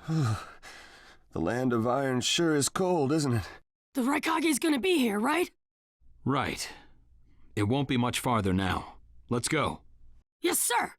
The land of iron sure is cold, isn't it? The Raikage's gonna be here, right? Right. It won't be much farther now. Let's go. Yes, sir!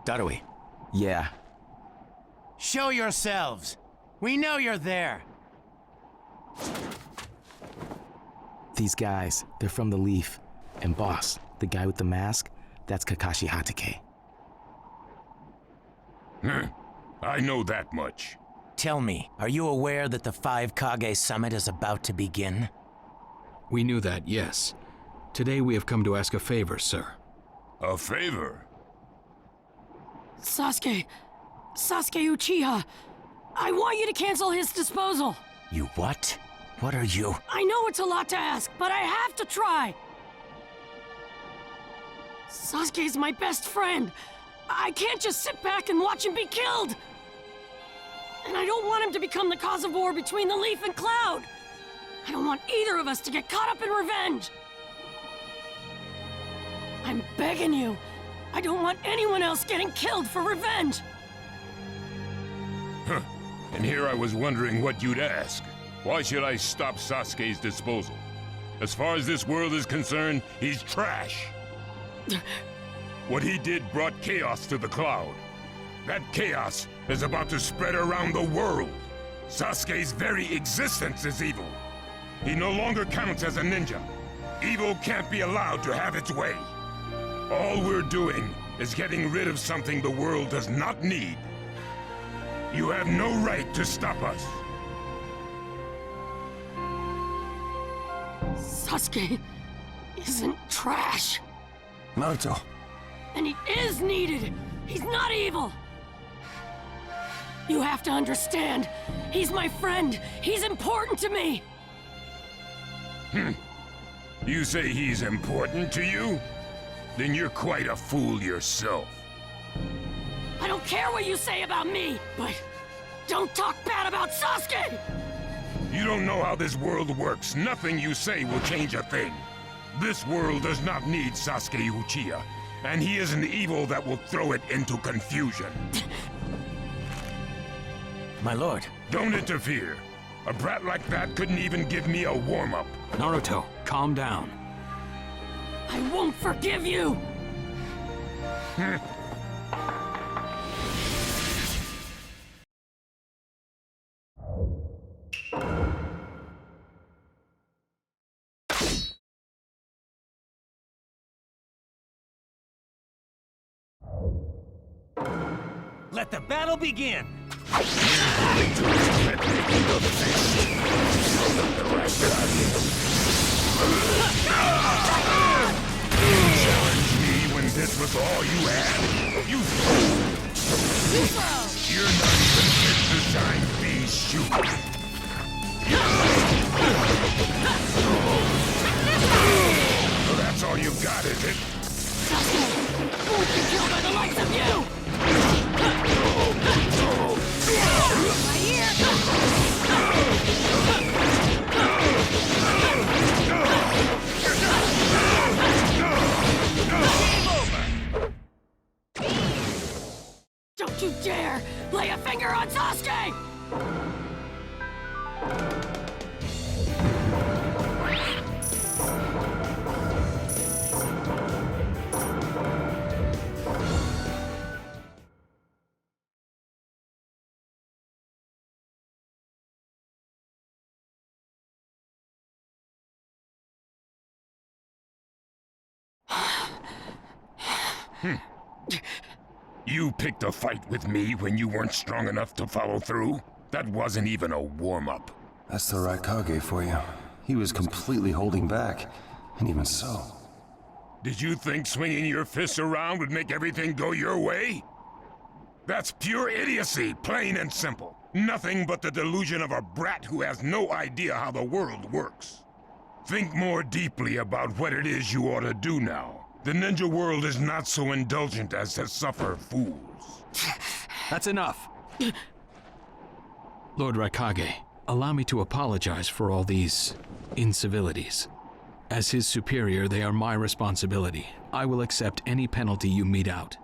Darui. Yeah. Show yourselves! We know you're there! These guys, they're from the Leaf. And boss, the guy with the mask, that's Kakashi Hatake. I know that much. Tell me, are you aware that the Five Kage Summit is about to begin? We knew that, yes. Today we have come to ask a favor, sir. A favor? Sasuke Uchiha, I want you to cancel his disposal. You what? What are you? I know it's a lot to ask, but I have to try. Sasuke's my best friend. I can't just sit back and watch him be killed. And I don't want him to become the cause of war between the Leaf and Cloud. I don't want either of us to get caught up in revenge. I'm begging you. I don't want anyone else getting killed for revenge. Huh. And here I was wondering what you'd ask. Why should I stop Sasuke's disposal? As far as this world is concerned, he's trash. What he did brought chaos to the Cloud. That chaos is about to spread around the world. Sasuke's very existence is evil. He no longer counts as a ninja. Evil can't be allowed to have its way. All we're doing is getting rid of something the world does not need. You have no right to stop us. Sasuke isn't trash. Naruto. And he is needed. He's not evil. You have to understand. He's my friend. He's important to me. You say he's important to you? Then you're quite a fool yourself. I don't care what you say about me, but don't talk bad about Sasuke! You don't know how this world works. Nothing you say will change a thing. This world does not need Sasuke Uchiha, and he is an evil that will throw it into confusion. My lord. Don't interfere. A brat like that couldn't even give me a warm-up. Naruto, calm down. I won't forgive you! Let the battle begin! Challenge me when this was all you had? You fool! You're not even fit to shine these shoes. So that's all you got, is it? Sasuke won't be killed by the likes of you! My ear! Don't you dare lay a finger on Sasuke! You picked a fight with me when you weren't strong enough to follow through? That wasn't even a warm-up. That's the Raikage for you. He was completely holding back, and even so. Did you think swinging your fists around would make everything go your way? That's pure idiocy, plain and simple. Nothing but the delusion of a brat who has no idea how the world works. Think more deeply about what it is you ought to do now. The ninja world is not so indulgent as to suffer fools. That's enough. Lord Raikage, allow me to apologize for all these incivilities. As his superior, they are my responsibility. I will accept any penalty you mete out.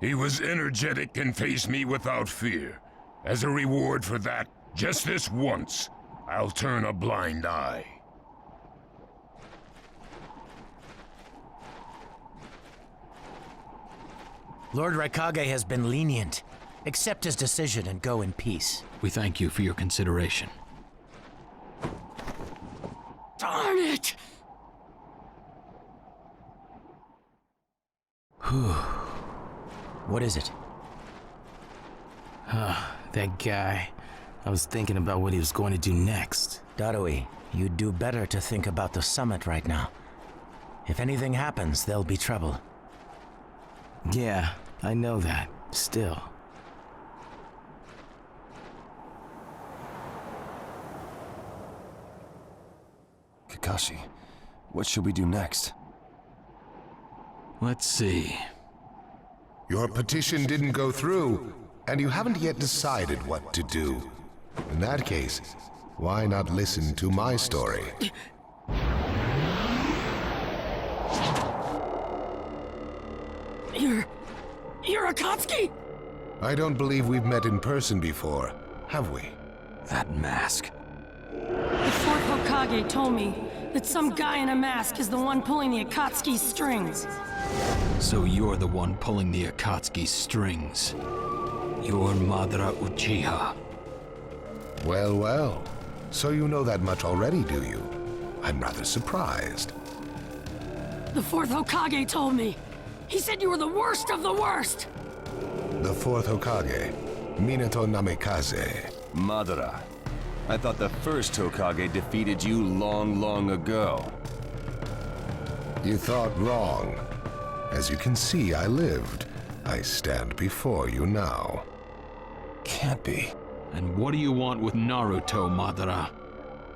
He was energetic and faced me without fear. As a reward for that, just this once, I'll turn a blind eye. Lord Raikage has been lenient. Accept his decision and go in peace. We thank you for your consideration. Darn it! What is it? That guy. I was thinking about what he was going to do next. Darui, you'd do better to think about the summit right now. If anything happens, there'll be trouble. Yeah, I know that. Still. Kakashi, what should we do next? Let's see. Your petition didn't go through, and you haven't yet decided what to do. In that case, why not listen to my story? You're Akatsuki? I don't believe we've met in person before, have we? That mask. The fourth Hokage told me that some guy in a mask is the one pulling the Akatsuki strings. So you're the one pulling the Akatsuki strings. You're Madara Uchiha. Well, well. So you know that much already, do you? I'm rather surprised. The fourth Hokage told me. He said you were the worst of the worst. The fourth Hokage, Minato Namikaze. Madara. I thought the first Hokage defeated you long ago. You thought wrong. As you can see, I lived. I stand before you now. Can't be. And what do you want with Naruto, Madara?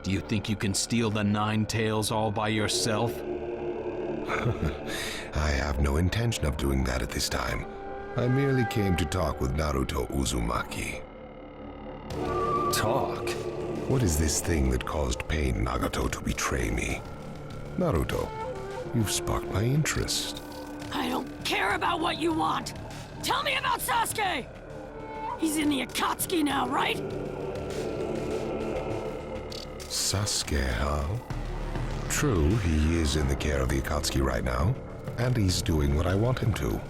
Do you think you can steal the Nine Tails all by yourself? I have no intention of doing that at this time. I merely came to talk with Naruto Uzumaki. Talk? What is this thing that caused Pain Nagato to betray me? Naruto, you've sparked my interest. I don't care about what you want. Tell me about Sasuke! He's in the Akatsuki now, right? Sasuke, huh? True, he is in the care of the Akatsuki right now, and he's doing what I want him to.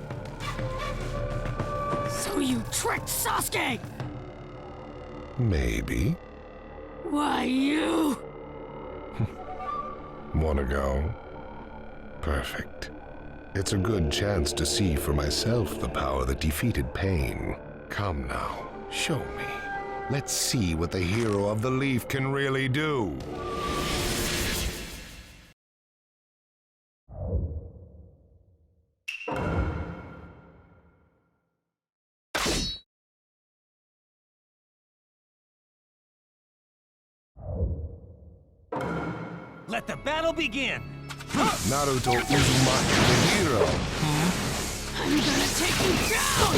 So you tricked Sasuke! Maybe. Why, you... Wanna go? Perfect. It's a good chance to see for myself the power that defeated Pain. Come now, show me. Let's see what the hero of the leaf can really do. Let the battle begin! Naruto Uzumaki, the hero. I'm gonna take you down!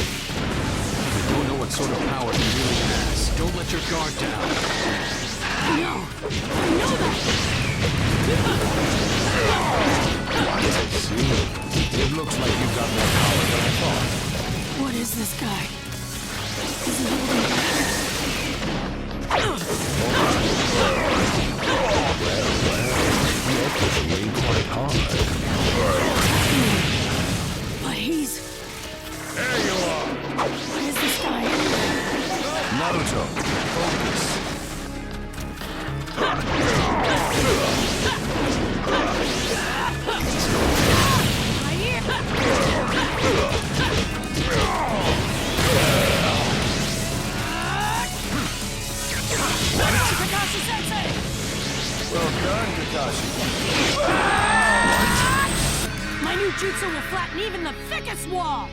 You don't know what sort of power he really has. Don't let your guard down. I know that! I see. It looks like you've got more power than I thought. What is this guy? Is he holding back? You're pushing me quite hard. But he's... There you are! What is this guy? Naruto, focus. Kakashi-sensei! Well done, Kakashi. My new jutsu will flatten even the thickest wall!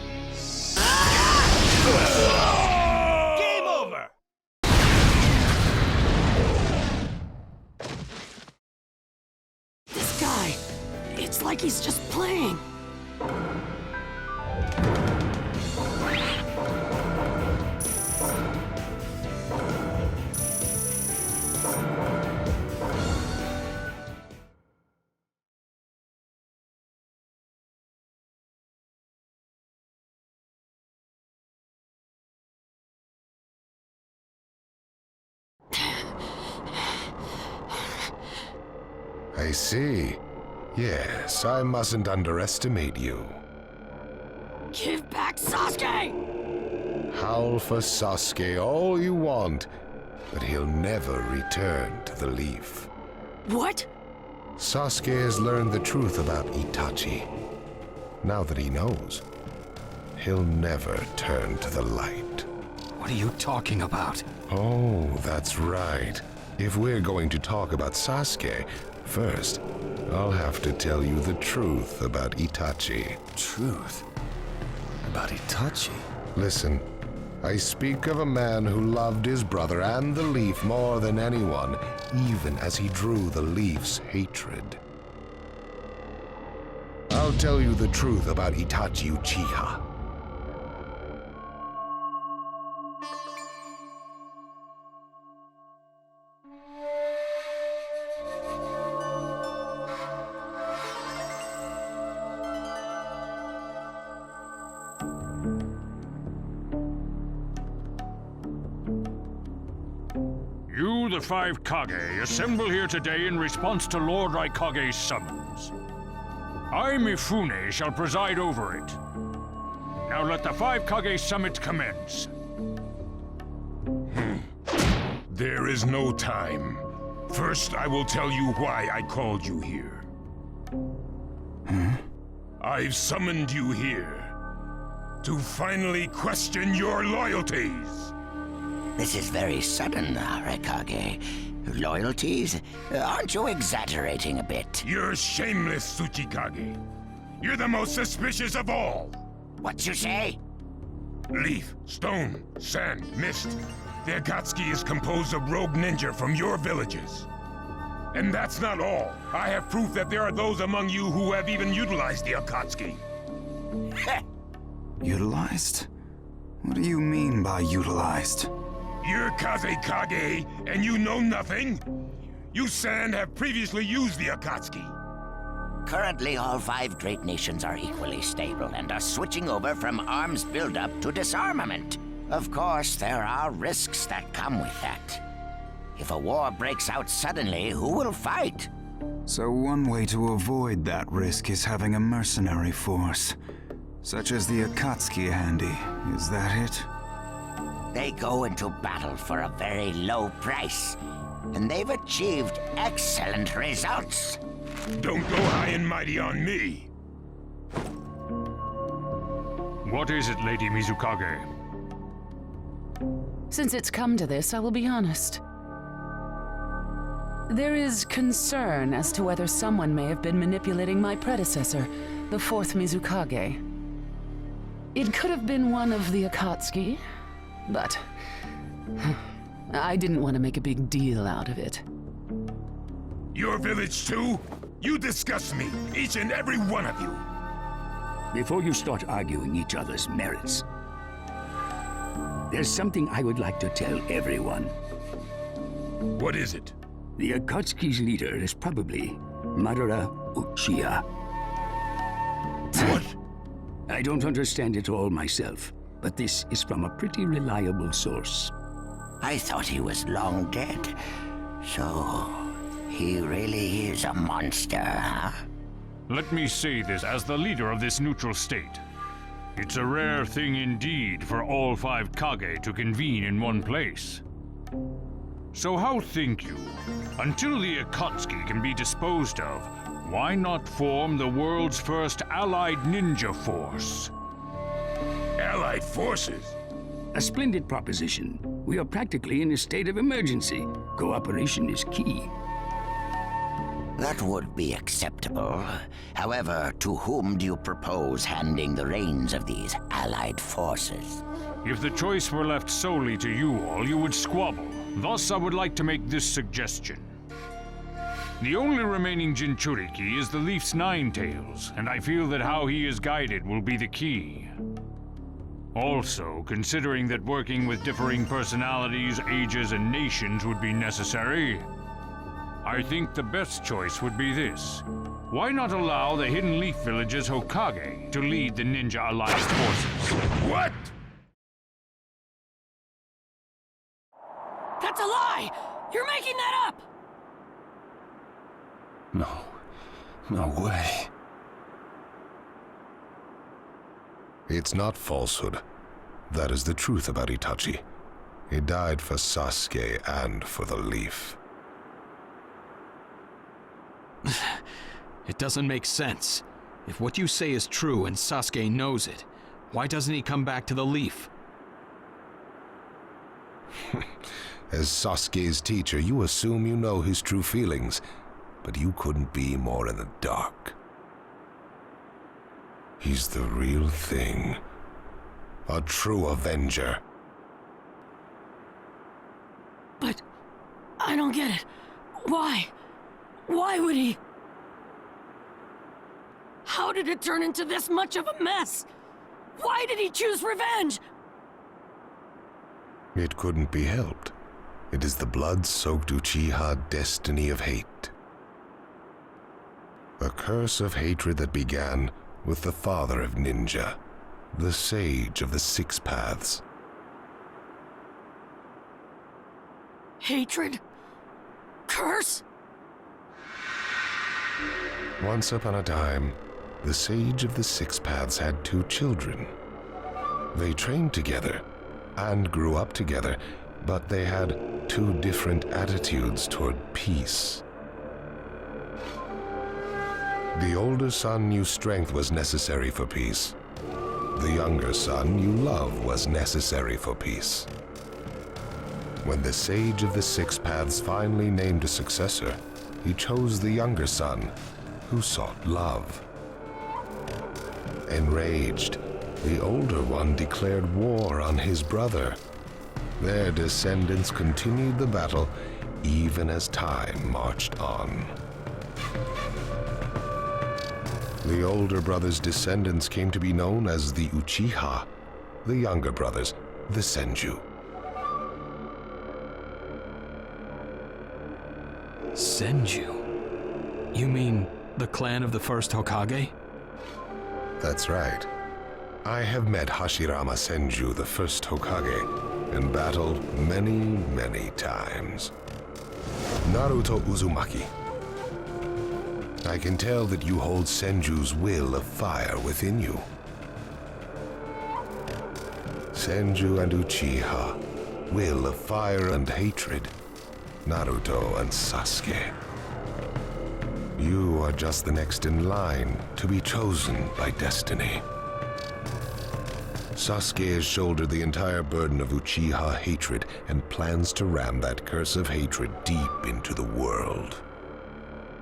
Game over! This guy, it's like he's just playing. I see. Yes, I mustn't underestimate you. Give back Sasuke! Howl for Sasuke all you want, but he'll never return to the Leaf. What? Sasuke has learned the truth about Itachi. Now that he knows, he'll never turn to the light. What are you talking about? Oh, that's right. If we're going to talk about Sasuke, first, I'll have to tell you the truth about Itachi. Truth? About Itachi? Listen, I speak of a man who loved his brother and the Leaf more than anyone, even as he drew the Leaf's hatred. I'll tell you the truth about Itachi Uchiha. You, the five Kage, assemble here today in response to Lord Raikage's summons. I, Mifune, shall preside over it. Now let the five Kage summit commence. There is no time. First, I will tell you why I called you here. I've summoned you here to finally question your loyalties. This is very sudden, Raikage. Loyalties? Aren't you exaggerating a bit? You're shameless, Tsuchikage. You're the most suspicious of all. What you say? Leaf, stone, sand, mist. The Akatsuki is composed of rogue ninja from your villages. And that's not all. I have proof that there are those among you who have even utilized the Akatsuki. Utilized? What do you mean by utilized? You're Kazekage, and you know nothing? You Sand have previously used the Akatsuki. Currently, all five great nations are equally stable and are switching over from arms buildup to disarmament. Of course, there are risks that come with that. If a war breaks out suddenly, who will fight? So one way to avoid that risk is having a mercenary force, such as the Akatsuki handy. Is that it? They go into battle for a very low price, and they've achieved excellent results. Don't go high and mighty on me. What is it, Lady Mizukage? Since it's come to this, I will be honest. There is concern as to whether someone may have been manipulating my predecessor, the fourth Mizukage. It could have been one of the Akatsuki, but I didn't want to make a big deal out of it. Your village too? You disgust me, each and every one of you. Before you start arguing each other's merits, there's something I would like to tell everyone. What is it? The Akatsuki's leader is probably Madara Uchiha. What? I don't understand it all myself, but this is from a pretty reliable source. I thought he was long dead. So, he really is a monster, huh? Let me say this as the leader of this neutral state. It's a rare thing indeed for all five Kage to convene in one place. So how think you? Until the Akatsuki can be disposed of, why not form the world's first allied ninja force? Allied forces? A splendid proposition. We are practically in a state of emergency. Cooperation is key. That would be acceptable. However, to whom do you propose handing the reins of these allied forces? If the choice were left solely to you all, you would squabble. Thus, I would like to make this suggestion. The only remaining Jinchuriki is the Leaf's Nine Tails, and I feel that how he is guided will be the key. Also, considering that working with differing personalities, ages, and nations would be necessary, I think the best choice would be this. Why not allow the Hidden Leaf Village's Hokage to lead the Ninja Alliance forces? What? That's a lie! You're making that up! No. No way. It's not falsehood. That is the truth about Itachi. He died for Sasuke and for the Leaf. It doesn't make sense. If what you say is true and Sasuke knows it, why doesn't he come back to the Leaf? As Sasuke's teacher, you assume you know his true feelings, but you couldn't be more in the dark. He's the real thing. A true Avenger. But I don't get it. Why? Why would he? How did it turn into this much of a mess? Why did he choose revenge? It couldn't be helped. It is the blood-soaked Uchiha destiny of hate. A curse of hatred that began with the father of ninja, the sage of the Six Paths. Hatred? Curse? Once upon a time, the sage of the Six Paths had two children. They trained together and grew up together, but they had two different attitudes toward peace. The older son knew strength was necessary for peace. The younger son knew love was necessary for peace. When the sage of the Six Paths finally named a successor, he chose the younger son, who sought love. Enraged, the older one declared war on his brother. Their descendants continued the battle even as time marched on. The older brother's descendants came to be known as the Uchiha, the younger brothers, the Senju. Senju? You mean the clan of the first Hokage? That's right. I have met Hashirama Senju, the first Hokage, and battled many, many times. Naruto Uzumaki. I can tell that you hold Senju's will of fire within you. Senju and Uchiha, will of fire and hatred. Naruto and Sasuke. You are just the next in line to be chosen by destiny. Sasuke has shouldered the entire burden of Uchiha hatred and plans to ram that curse of hatred deep into the world.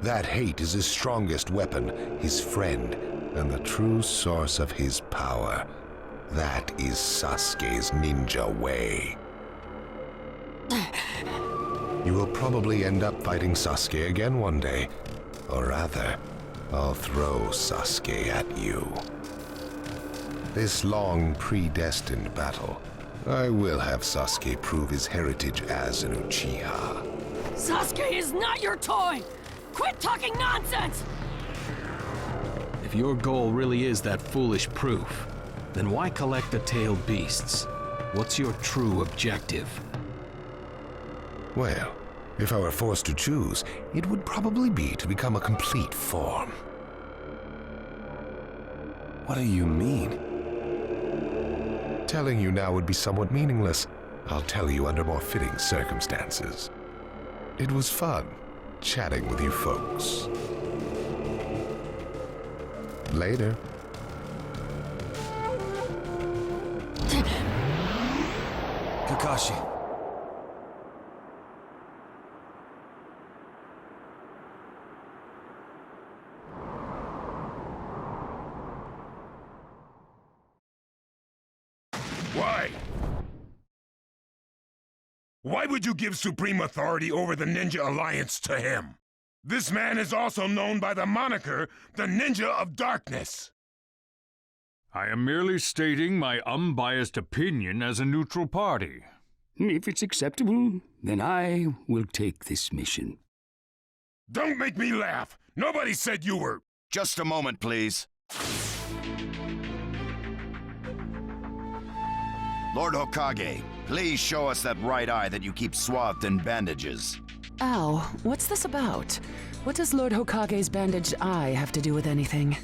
That hate is his strongest weapon, his friend, and the true source of his power. That is Sasuke's ninja way. You will probably end up fighting Sasuke again one day. Or rather, I'll throw Sasuke at you. This long, predestined battle, I will have Sasuke prove his heritage as an Uchiha. Sasuke is not your toy! Quit talking nonsense! If your goal really is that foolish proof, then why collect the tailed beasts? What's your true objective? Well, if I were forced to choose, it would probably be to become a complete form. What do you mean? Telling you now would be somewhat meaningless. I'll tell you under more fitting circumstances. It was fun chatting with you folks. Later. Kakashi. Why would you give supreme authority over the Ninja Alliance to him? This man is also known by the moniker, the Ninja of Darkness. I am merely stating my unbiased opinion as a neutral party. If it's acceptable, then I will take this mission. Don't make me laugh! Nobody said you were... Just a moment, please. Lord Hokage, please show us that right eye that you keep swathed in bandages. Ow, what's this about? What does Lord Hokage's bandaged eye have to do with anything?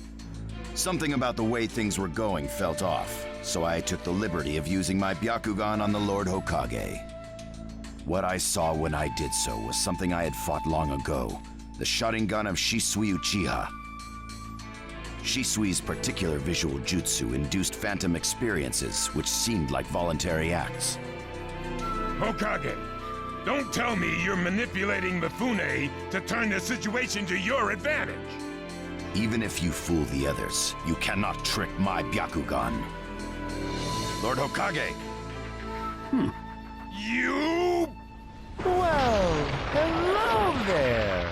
Something about the way things were going felt off, so I took the liberty of using my Byakugan on the Lord Hokage. What I saw when I did so was something I had fought long ago, the Sharingan of Shisui Uchiha. Shisui's particular visual jutsu induced phantom experiences, which seemed like voluntary acts. Hokage, don't tell me you're manipulating Mifune to turn the situation to your advantage. Even if you fool the others, you cannot trick my Byakugan. Lord Hokage! You... Well, hello there!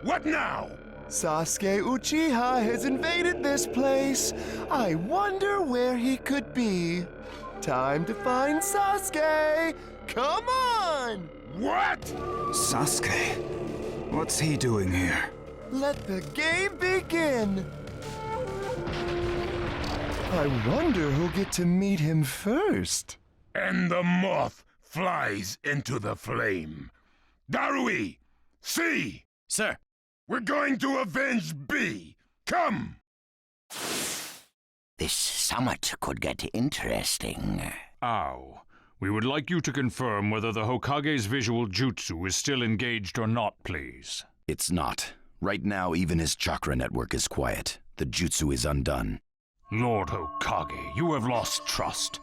What now? Sasuke Uchiha has invaded this place. I wonder where he could be. Time to find Sasuke! Come on! What? Sasuke? What's he doing here? Let the game begin! I wonder who'll get to meet him first. And the moth flies into the flame. Darui! See! Sir! We're going to avenge B! Come! This summit could get interesting. Ow. We would like you to confirm whether the Hokage's visual jutsu is still engaged or not, please. It's not. Right now, even his chakra network is quiet. The jutsu is undone. Lord Hokage, you have lost trust.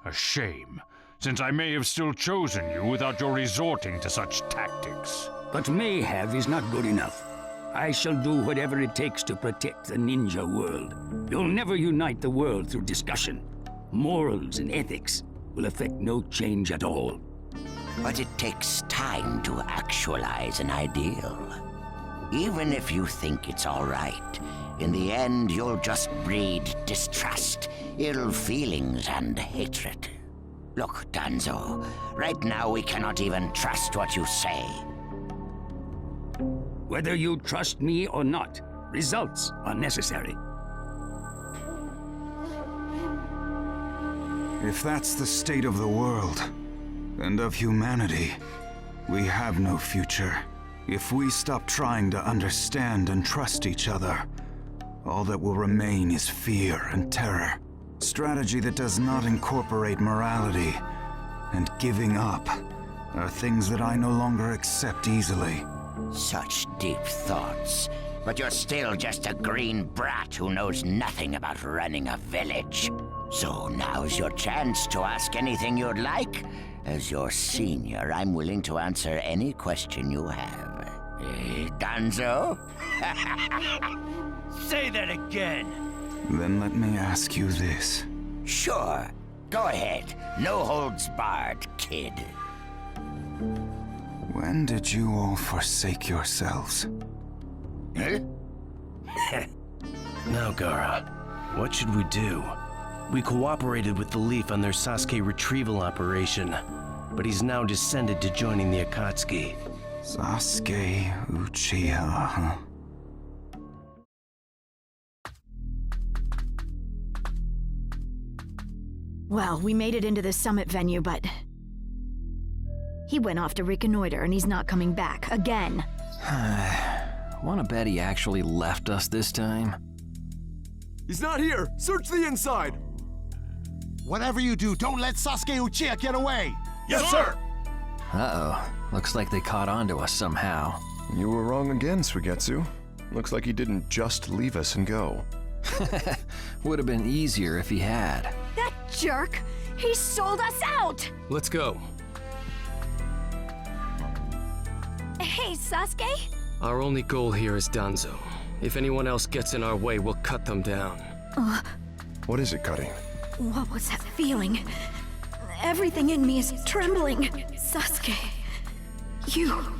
A shame, since I may have still chosen you without your resorting to such tactics. But may have is not good enough. I shall do whatever it takes to protect the ninja world. You'll never unite the world through discussion. Morals and ethics will affect no change at all. But it takes time to actualize an ideal. Even if you think it's all right, in the end you'll just breed distrust, ill feelings, and hatred. Look, Danzo, right now we cannot even trust what you say. Whether you trust me or not, results are necessary. If that's the state of the world, and of humanity, we have no future. If we stop trying to understand and trust each other, all that will remain is fear and terror. Strategy that does not incorporate morality and giving up are things that I no longer accept easily. Such deep thoughts, but you're still just a green brat who knows nothing about running a village. So now's your chance to ask anything you'd like. As your senior, I'm willing to answer any question you have. Danzo? Say that again! Then let me ask you this. Sure. Go ahead. No holds barred, kid. When did you all forsake yourselves? Huh? Now, Gaara, what should we do? We cooperated with the Leaf on their Sasuke retrieval operation, but he's now descended to joining the Akatsuki. Sasuke Uchiha, huh? Well, we made it into the summit venue, but he went off to reconnoiter and he's not coming back again. Wanna bet he actually left us this time? He's not here! Search the inside! Whatever you do, don't let Sasuke Uchiha get away! Yes, sir! Uh-oh. Looks like they caught on to us somehow. You were wrong again, Suigetsu. Looks like he didn't just leave us and go. Would have been easier if he had. That jerk! He sold us out! Let's go. Hey, Sasuke? Our only goal here is Danzo. If anyone else gets in our way, we'll cut them down. What is it, Cuddy? What was that feeling? Everything in me is trembling. Sasuke, you...